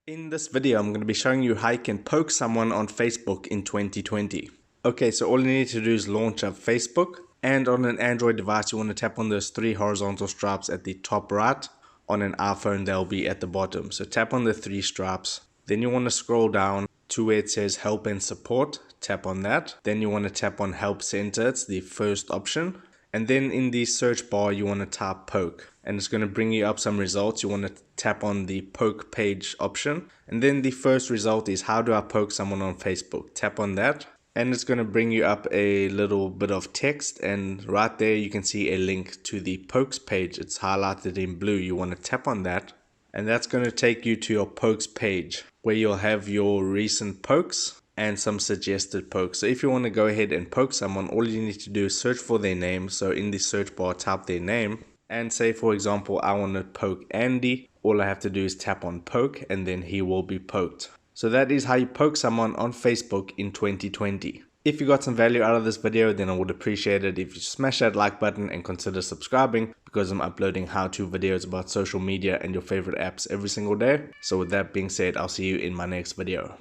In this video, I'm going to be showing you how you can poke someone on Facebook in 2020. Okay, so all you need to do is launch up Facebook, and on an Android device, you want to tap on those three horizontal stripes at the top right. On an iPhone, they'll be at the bottom. So tap on the three stripes. Then you want to scroll down to where it says help and support. Tap on that. Then you want to tap on help center. It's the first option. And then in the search bar, you want to type poke, and it's going to bring you up some results. You want to tap on the poke page option. And then the first result is how do I poke someone on Facebook? Tap on that. And it's going to bring you up a little bit of text, and right there you can see a link to the pokes page. It's highlighted in blue. You want to tap on that, and that's going to take you to your pokes page where you'll have your recent pokes and some suggested pokes. So if you want to go ahead and poke someone, all you need to do is search for their name. So in the search bar, type their name and say, for example, I want to poke Andy. All I have to do is tap on poke, and then he will be poked. So that is how you poke someone on Facebook in 2020. If you got some value out of this video, then I would appreciate it if you smash that like button and consider subscribing, because I'm uploading how-to videos about social media and your favorite apps every single day. So with that being said, I'll see you in my next video.